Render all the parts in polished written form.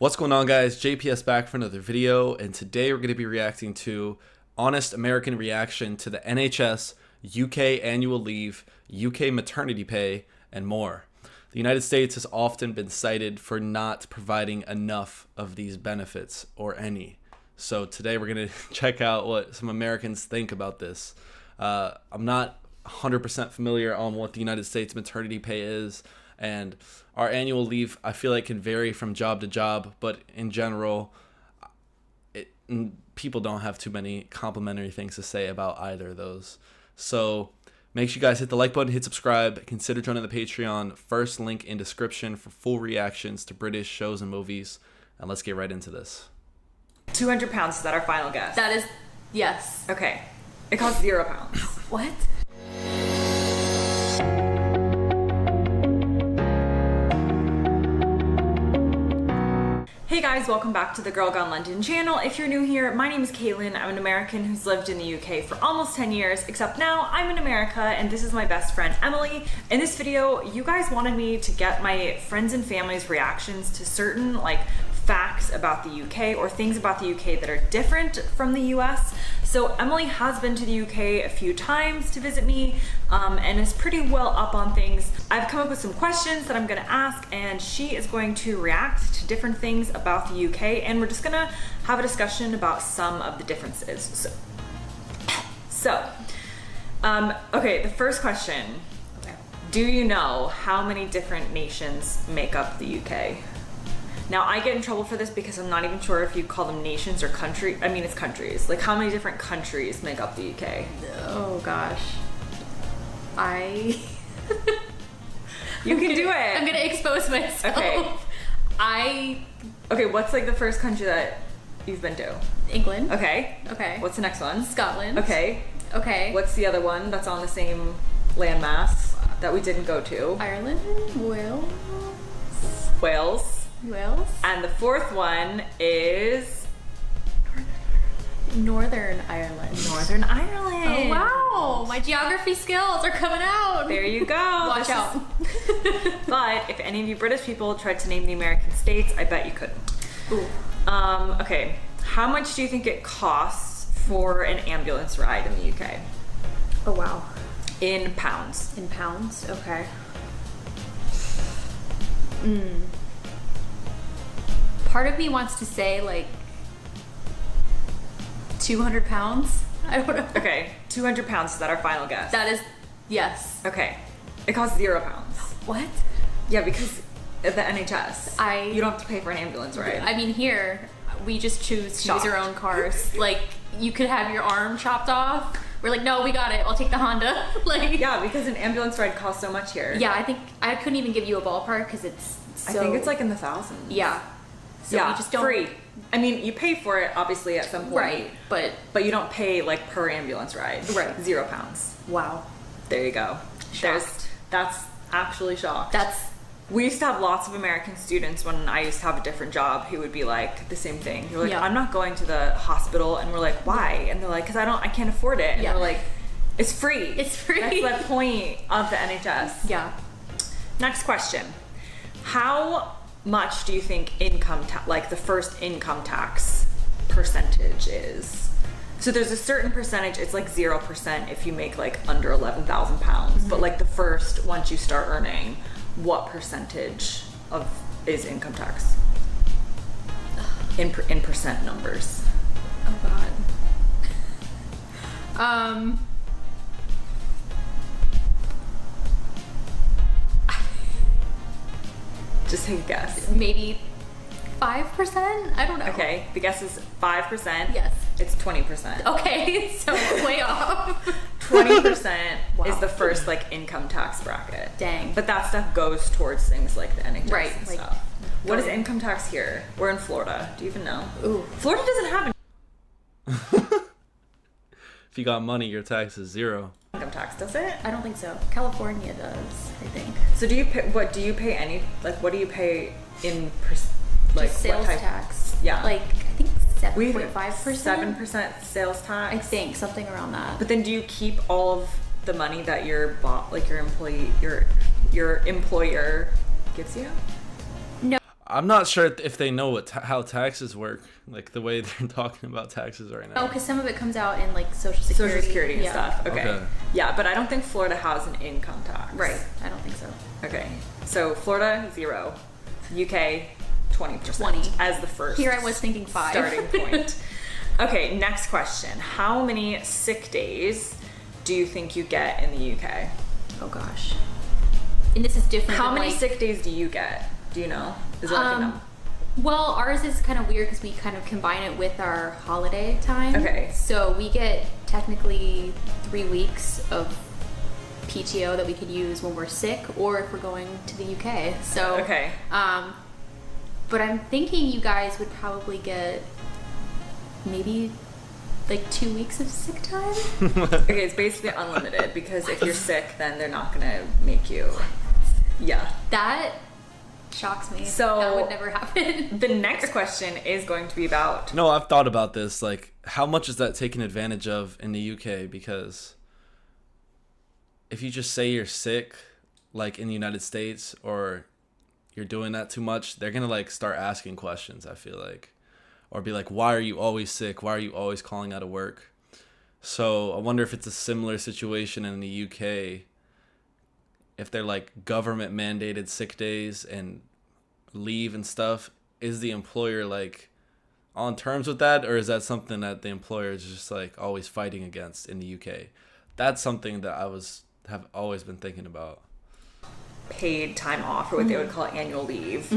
What's going on, guys? JPS back for another video, and today we're going to be reacting to honest American reaction to the NHS, UK annual leave, UK maternity pay, and more. The United States has often been cited for not providing enough of these benefits, or any. So today we're going to check out what some Americans think about this. I'm not 100% familiar on what the United States maternity pay is, and our annual leave, I feel like, can vary from job to job, but in general, people don't have too many complimentary things to say about either of those. So make sure you guys hit the like button, hit subscribe, consider joining the Patreon. First link in description for full reactions to British shows and movies. And let's get right into this. 200 pounds, is that our final guess? That is, yes. Okay. It costs 0 pounds. What? Hey guys, welcome back to the Girl Gone London channel. If you're new here, my name is Kaylin. I'm an American who's lived in the UK for almost 10 years, except now I'm in America and this is my best friend, Emily. In this video, you guys wanted me to get my friends and family's reactions to certain facts about the UK or things about the UK that are different from the US. So Emily has been to the UK a few times to visit me and is pretty well up on things. I've come up with some questions that I'm gonna ask, and she is going to react to different things about the UK, and we're just gonna have a discussion about some of the differences. Okay, the first question. Okay. Do you know how many different nations make up the UK? Now, I get in trouble for this because I'm not even sure if you call them nations or country. I mean, it's countries. Like, how many different countries make up the UK? Oh gosh. You can do it. I'm gonna expose myself. Okay. Okay, what's the first country that you've been to? England. Okay. Okay. What's the next one? Scotland. Okay. Okay. What's the other one that's on the same landmass that we didn't go to? Ireland. Wales. Wales. And the fourth one is Northern Ireland. Northern Ireland. Oh wow, my geography skills are coming out. There you go. Watch out. But if any of you British people tried to name the American states, I bet you couldn't. Ooh. Okay, how much do you think it costs for an ambulance ride in the UK? Oh wow. In pounds. In pounds. Okay. Part of me wants to say 200 pounds. I don't know. Okay, 200 pounds, is that our final guess? That is, yes. Okay, it costs 0 pounds. What? Yeah, because of the NHS, you don't have to pay for an ambulance ride. I mean, here, we just choose to use our own cars. You could have your arm chopped off. We're like, no, we got it. I'll take the Honda. Yeah, because an ambulance ride costs so much here. Yeah, I think, I couldn't even give you a ballpark because it's so... I think it's in the thousands. Yeah. So yeah, we just don't... free. I mean, you pay for it, obviously, at some point. Right, but you don't pay, per ambulance ride. Right. 0 pounds. Wow. There you go. Shocked. That's actually shocked. We used to have lots of American students when I used to have a different job who would be the same thing. You're like, yeah. I'm not going to the hospital, and we're like, why? And they're like, because I can't afford it. And yeah. we're like, it's free. It's free. That's the point of the NHS. Yeah. Next question. How much do you think income the first income tax percentage is? So there's a certain percentage, it's 0% if you make under 11,000 pounds, but the first, once you start earning, what percentage is income tax? In percent numbers. Oh god. Just take a guess. Maybe 5%? I don't know. Okay, the guess is 5%. Yes. It's 20%. Okay, so way off. 20% Wow. is the first income tax bracket. Dang. But that stuff goes towards things like the NHS Right, and stuff. What is income tax here? We're in Florida. Do you even know? Ooh. Florida doesn't have If you got money, your tax is 0. income tax, does it? I don't think so. California does, I think. So do you pay, what do you pay what do you pay in Just sales tax. Yeah. I think 7.5%. 7% sales tax? I think, something around that. But then do you keep all of the money that your your employer gives you? I'm not sure if they know how taxes work, like the way they're talking about taxes right now. Oh, because some of it comes out in like Social Security and stuff. Okay. Yeah, but I don't think Florida has an income tax. Right. I don't think so. Okay. So Florida 0, UK 20%. 20 as the first. Here I was thinking 5 starting point. Okay, next question. How many sick days do you think you get in the UK? Oh gosh. And this is different. How many sick days do you get? Do you know? Is it like a number? Well, ours is kind of weird because we kind of combine it with our holiday time. Okay. So we get technically 3 weeks of PTO that we could use when we're sick or if we're going to the UK. So okay. But I'm thinking you guys would probably get maybe like 2 weeks of sick time. Okay, it's basically unlimited because if you're sick, then they're not gonna make you. Yeah. That shocks me. So that would never happen. The next question is going to be about. No, I've thought about this. Like, how much is that taken advantage of in the UK? Because if you just say you're sick, like in the United States, or you're doing that too much, they're gonna like start asking questions. I feel like, or be like, "Why are you always sick? Why are you always calling out of work?" So I wonder if it's a similar situation in the UK. If they're like government mandated sick days and leave and stuff, is the employer like on terms with that, or is that something that the employer is just like always fighting against in the UK? That's something that have always been thinking about. Paid time off, or what they would call annual leave.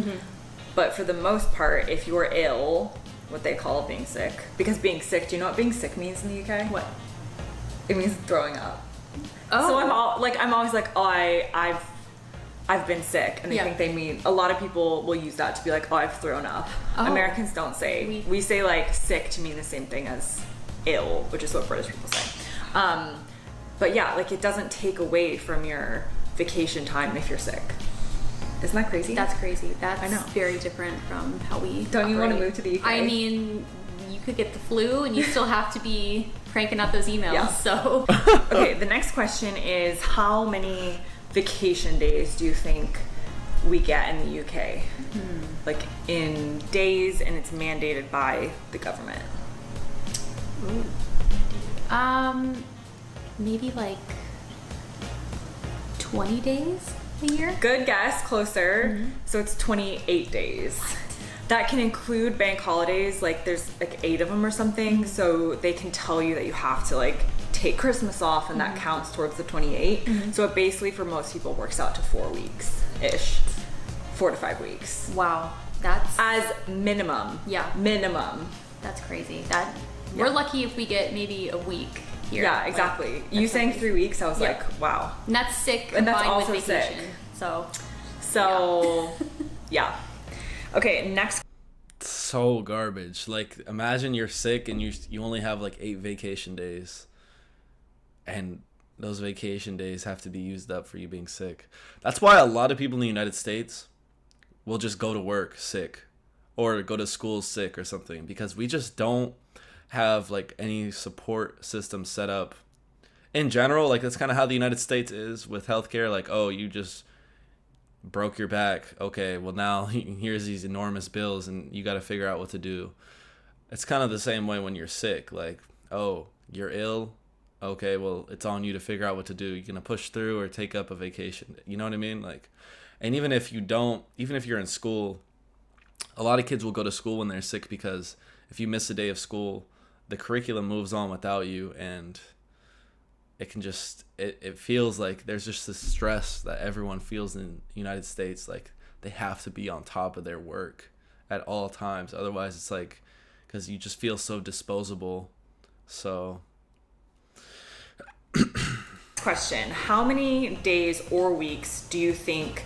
But for the most part, if you're ill, what they call being sick, because being sick, do you know what being sick means in the UK? What? It means throwing up. Oh. So I'm always like, oh, I've been sick, and I think they mean, a lot of people will use that to be like, oh, I've thrown up. Oh. Americans don't say. We say like sick to mean the same thing as ill, which is what British people say. But yeah, like it doesn't take away from your vacation time if you're sick. Isn't that crazy? That's crazy. That's I know. Very different from how we Don't you want to operate. move to the UK? I mean, you could get the flu and you still have to be cranking out those emails. Yeah. So Okay, the next question is how many vacation days do you think we get in the UK? Like in days, and it's mandated by the government. maybe like 20 days a year. Good guess, closer. So it's 28 days. That can include bank holidays, like there's like 8 of them or something, so they can tell you that you have to like take Christmas off, and that counts towards the 28. So it basically for most people works out to 4 weeks-ish. 4 to 5 weeks. Wow, that's As minimum. Yeah. Minimum. that's crazy. We're lucky if we get maybe a week here. Yeah, exactly. Like, you that's saying amazing. 3 weeks, I was Yeah. like, wow. And that's sick And that's combined also with sick. vacation. So, yeah. Okay, next. So garbage. Like, imagine you're sick and you only have like 8 vacation days, and those vacation days have to be used up for you being sick. That's why a lot of people in the United States will just go to work sick or go to school sick or something, because we just don't have like any support system set up in general. Like, that's kind of how the United States is with healthcare. Like, oh, you just broke your back. Okay, well now here's these enormous bills and you got to figure out what to do. It's kind of the same way when you're sick. Like, oh, you're ill. Okay, well, it's on you to figure out what to do. You're going to push through or take up a vacation. You know what I mean? Like, and even if you're in school, a lot of kids will go to school when they're sick, because if you miss a day of school, the curriculum moves on without you, and it can just, it feels like there's just this stress that everyone feels in the United States. Like, they have to be on top of their work at all times. Otherwise, it's like, because you just feel so disposable. So... Question. How many days or weeks do you think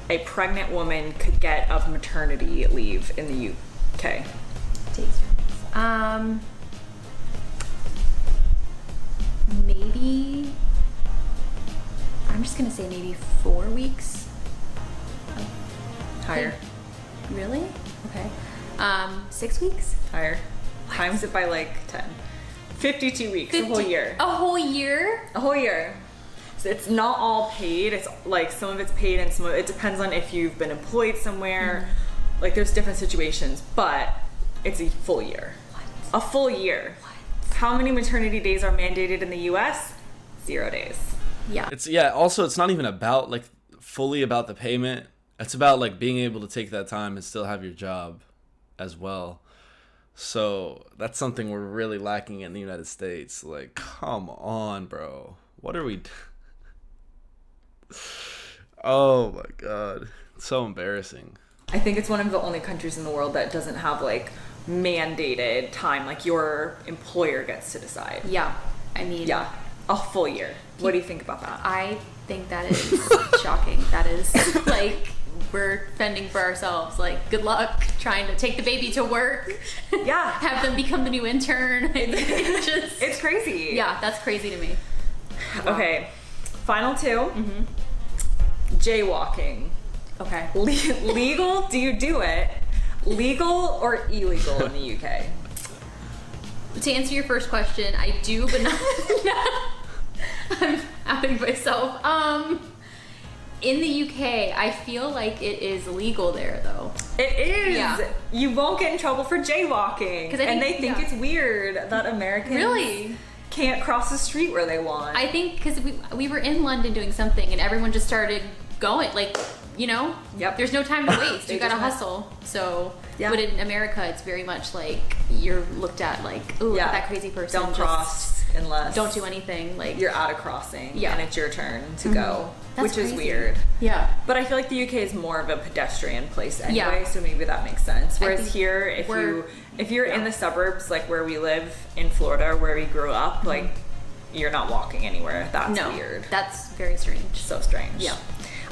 a pregnant woman could get of maternity leave in the UK? Maybe, I'm just gonna say maybe 4 weeks. Higher. Really? Okay. 6 weeks? Higher. Times it by like 10. 52 weeks, a whole year. A whole year? A whole year. So it's not all paid. It's like some of it's paid and some of it depends on if you've been employed somewhere Like there's different situations, but it's a full year. What? A full year. What? How many maternity days are mandated in the US? 0 days. Yeah. Also, it's not even about like fully about the payment. It's about like being able to take that time and still have your job as well. So that's something we're really lacking in the United States. Like, come on, bro. What are we? Oh my God. It's so embarrassing. I think it's one of the only countries in the world that doesn't have like mandated time. Like your employer gets to decide. Yeah. I mean. Yeah. A full year. What do you think about that? I think that is shocking. That is like we're fending for ourselves. Like, good luck trying to take the baby to work. Yeah. Have them become the new intern. It's crazy. Yeah, that's crazy to me. Wow. Okay. Final two. Jaywalking. Okay. Legal? Do you do it? Legal or illegal in the UK? To answer your first question, I do, but not. I'm outing myself. In the UK, I feel like it is legal there, though. It is. Yeah. You won't get in trouble for jaywalking, and they think yeah. it's weird that Americans really can't cross the street where they want. I think because we were in London doing something, and everyone just started going, like, you know. Yep. There's no time to waste. You gotta hustle. So. Yeah. But in America, it's very much like you're looked at like, ooh, look at that crazy person. Don't cross unless don't do anything. Like you're at a crossing. Yeah. And it's your turn to go, That's which is crazy. weird. Yeah. But I feel like the UK is more of a pedestrian place anyway, Yeah. so maybe that makes sense. Whereas here, if you're yeah. in the suburbs, like where we live in Florida, where we grew up, like you're not walking anywhere. That's weird. That's very strange. So strange. Yeah.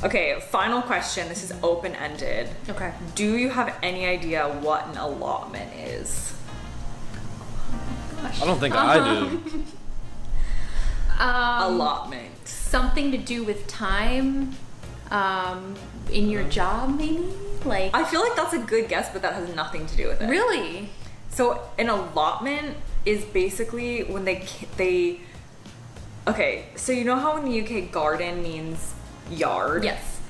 Okay, final question. This is open-ended. Okay. Do you have any idea what an allotment is? I don't think I do. Allotment. Something to do with time in your job, maybe? Like I feel like that's a good guess, but that has nothing to do with it. really? So an allotment is basically when they okay, so you know how in the UK garden means yard? Yes.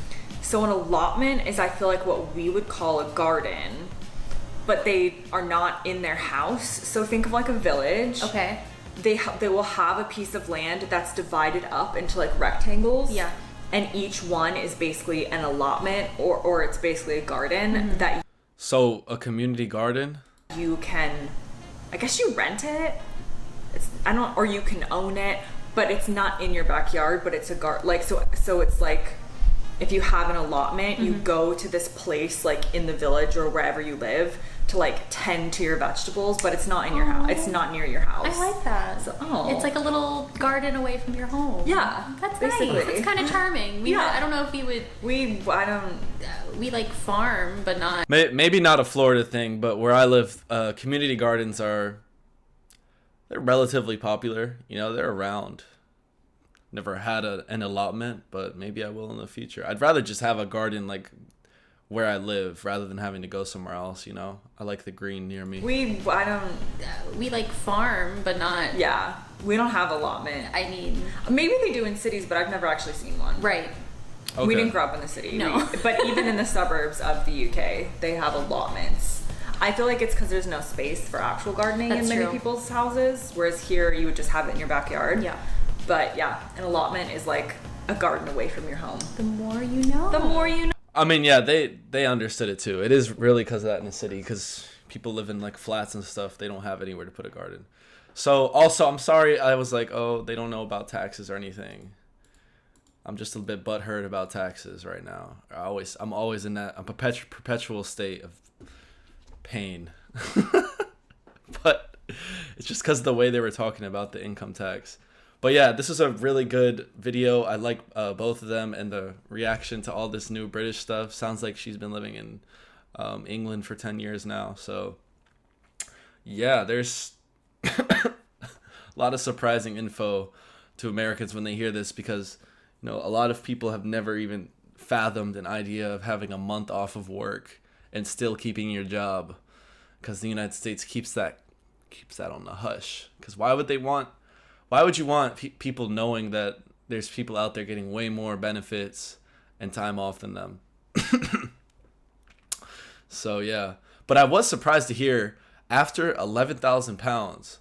So an allotment is, I feel like, what we would call a garden, but they are not in their house. So think of like a village. Okay. They will have a piece of land that's divided up into like rectangles. Yeah. And each one is basically an allotment, or it's basically a garden that So a community garden? you can, I guess you rent it. Or you can own it, but it's not in your backyard, but it's a like, so it's like, if you have an allotment, you go to this place like in the village or wherever you live to like tend to your vegetables, but it's not in your house. It's not near your house. I like that. So, It's like a little garden away from your home. Yeah, That's basically. nice. It's kind of charming. Yeah. I don't know if we would. We like farm, but not. Maybe not a Florida thing, but where I live, community gardens they're relatively popular. You know, they're around. Never had an allotment, but maybe I will in the future. I'd rather just have a garden like where I live rather than having to go somewhere else, you know? I like the green near me. We like farm, but not. Yeah, we don't have allotment. I mean, Maybe they do in cities, but I've never actually seen one. right. Okay. We didn't grow up in the city. No. But even in the suburbs of the UK, they have allotments. I feel like it's because there's no space for actual gardening That's in many true. people's houses, whereas here you would just have it in your backyard. Yeah. But yeah, an allotment is like a garden away from your home. The more you know. The more you know. I mean, yeah, they understood it too. It is really because of that in the city, because people live in like flats and stuff. They don't have anywhere to put a garden. So also, I'm sorry. I was like, oh, they don't know about taxes or anything. I'm just a bit butthurt about taxes right now. I'm always in that perpetual state of pain. But it's just because of the way they were talking about the income tax. But yeah, this is a really good video. I like both of them, and the reaction to all this new British stuff. Sounds like she's been living in England for 10 years now. So yeah, there's a lot of surprising info to Americans when they hear this, because you know, a lot of people have never even fathomed an idea of having a month off of work and still keeping your job, because the United States keeps that on the hush. Because why would you want people knowing that there's people out there getting way more benefits and time off than them? So yeah, but I was surprised to hear after £11,000,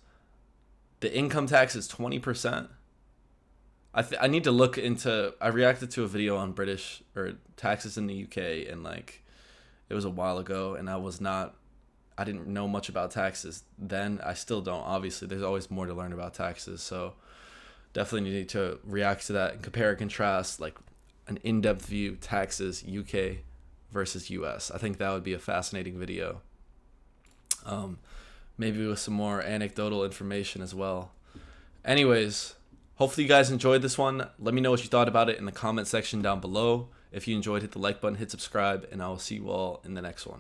the income tax is 20%. I need to look into. I reacted to a video on British or taxes in the UK, and like it was a while ago, and I didn't know much about taxes then. I still don't. Obviously, there's always more to learn about taxes, so definitely need to react to that and compare and contrast, like an in-depth view, taxes UK versus US. I think that would be a fascinating video. Maybe with some more anecdotal information as well. Anyways, hopefully you guys enjoyed this one. Let me know what you thought about it in the comment section down below. If you enjoyed, hit the like button, hit subscribe, and I will see you all in the next one.